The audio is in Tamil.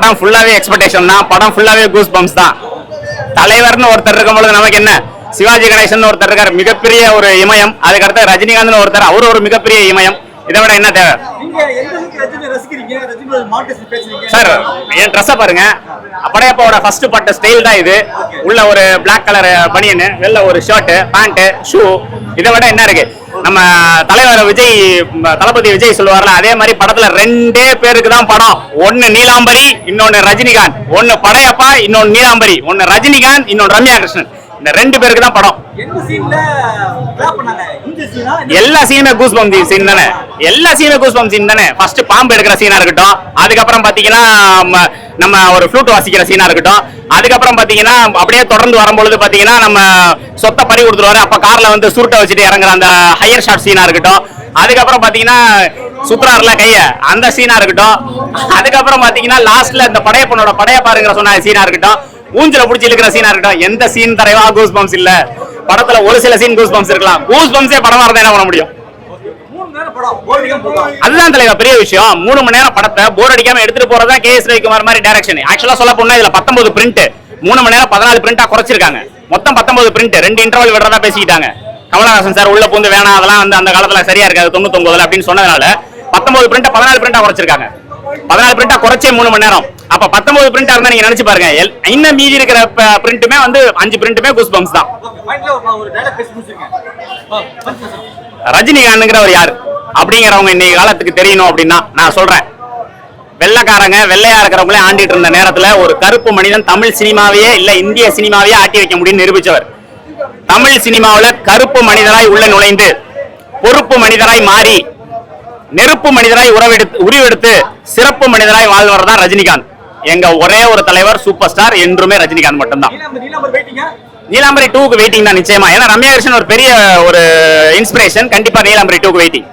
படம் ஃபுல்லாவே எக்ஸ்பெக்டேஷன் தான், படம் ஃபுல்லாவே கூஸ் பம்ப்ஸ் தான். தலைவர்னு ஒருத்தர் இருக்கும்போது நமக்கு என்ன, சிவாஜி கணேசன் ஒருத்தர் இருக்காரு, மிகப்பெரிய ஒரு இமயம். அதுக்கடுத்து ரஜினிகாந்த் ஒருத்தர், அவரு ஒரு மிகப்பெரிய இமயம். இதை விட என்ன தேவை சார்? என் ட்ரெஸ்ஸை பாருங்க, படையப்பாவோட ஃபர்ஸ்ட் பட்ட ஸ்டைல் தான் இது. உள்ள ஒரு பிளாக் கலர் பனியன், வெளில ஒரு ஷர்ட், பேண்ட், ஷூ. இதை விட என்ன இருக்கு? நம்ம தலைவர் விஜய், தளபதி விஜய் சொல்லுவார்ல, அதே மாதிரி படத்துல 2 பேருக்கு தான் படம். ஒன்னு நீலாம்பரி, இன்னொன்னு ரஜினிகாந்த். ஒன்னு படையப்பா, இன்னொன்னு நீலாம்பரி. ஒன்னு ரஜினிகாந்த், இன்னொன்னு ரம்யா கிருஷ்ணன். இந்த 2 பேருக்கு தான் படம். எல்லா சீனுமே கூஸ் பம்ப் சீன் தானே. எல்லா சீனுமே கூஸ் பம்ப் சீன் தானே. ஃபர்ஸ்ட் பாம்பு எடுக்கிற சீனா இருக்கட்டும், அதுக்கப்புறம் பாத்தீங்கன்னா நம்ம ஒரு ஃப்ளூட் வாசிக்கிற சீனா இருக்கட்டும், அதுக்கப்புறம் பாத்தீங்கன்னா அப்படியே தொடர்ந்து வரும்பொழுது பாத்தீங்கன்னா நம்ம சொத்தை பறி கொடுத்துருவாரு, அப்ப கார்ல வந்து சுருட்டை வச்சுட்டு இறங்குற அந்த ஹையர் ஷாட் சீனா இருக்கட்டும், அதுக்கப்புறம் பாத்தீங்கன்னா சுத்ரார்ல கைய அந்த சீனா இருக்கட்டும், அதுக்கப்புறம் பாத்தீங்கன்னா லாஸ்ட்ல இந்த படையப்பனோட படையப்பாருங்கிற சொன்ன சீனா இருக்கட்டும், ஊஞ்சல புடிச்சு இழுக்கிற சீனா இருக்கட்டும். எந்த சீன் தரைவா கூஸ் பம்ப்ஸ் இல்ல. படத்துல ஒரு சில சீன் கூஸ் பம்ப்ஸ் இருக்கலாம். கூஸ் பம்ப்ஸே படமா இருந்தா என்ன பண்ண முடியும்? அதுதான் தலைவா பெரிய விஷயம். 3 மணி நேரம் படத்தை போர் அடிக்காம எடுத்துட்டு போறதா கே.எஸ். ரவிக்குமார் மாதிரி டைரக்ஷன். ஆக்சுவலா சொல்ல போனா இதுல 19 பிரிண்ட், 3 மணி நேரம் 14 பிரிண்டா குறைச்சிருக்காங்க. மொத்தம் 19 பிரிண்ட், 2 இன்டர்வல் விடுறதா பேசிக்கிட்டாங்க. கமலஹாசன் சார் உள்ள பூந்து வேணாம், அதெல்லாம் வந்து அந்த காலத்துல சரியா இருக்காது 99 அப்படின்னு சொன்னதுனால 19 பிரிண்ட் 14 பிரிண்டா குறைச்சிருக்காங்க. 14 பிரிண்டா குறைச்சே 3 மணி நேரம். அப்ப 19 பிரிண்டா இருந்தா நீங்க நினைச்சு பாருங்க, இன்னும் மீதி இருக்கிற பிரிண்ட்டுமே வந்து 5 பிரிண்ட்டுமே கூஸ் பம்ப்ஸ் தான். ரஜினிகாந்த்ங்கிறவர் யார் அப்படிங்கிறவங்க இன்னைக்கு காலத்துக்கு தெரியணும் அப்படின்னா நான் சொல்றேன். வெள்ளைக்காரங்க வெள்ளையா இருக்கிறவங்களே ஆண்டிட்டு இருந்த நேரத்துல ஒரு கருப்பு மனிதன் தமிழ் சினிமாவையே இல்ல இந்திய சினிமாவையே ஆட்டி வைக்க முடியும்னு நிரூபிச்சவர். தமிழ் சினிமாவில் கருப்பு மனிதராய் உள்ள நுழைந்து பொறுப்பு மனிதராய் மாறி நெருப்பு மனிதராய் உருவெடுத்து சிறப்பு மனிதராய் வாழ்வர் தான் ரஜினிகாந்த். எங்க ஒரே ஒரு தலைவர் சூப்பர் ஸ்டார் என்றுமே ரஜினிகாந்த் மட்டும்தான். நீலாம்பரி 2க்கு வெயிட்டிங் தான் நிச்சயமா. ஏன்னா ரம்யா கிருஷ்ணன் ஒரு பெரிய ஒரு இன்ஸ்பிரேஷன். கண்டிப்பா நீலாம்பரி 2க்கு வெயிட்டிங்.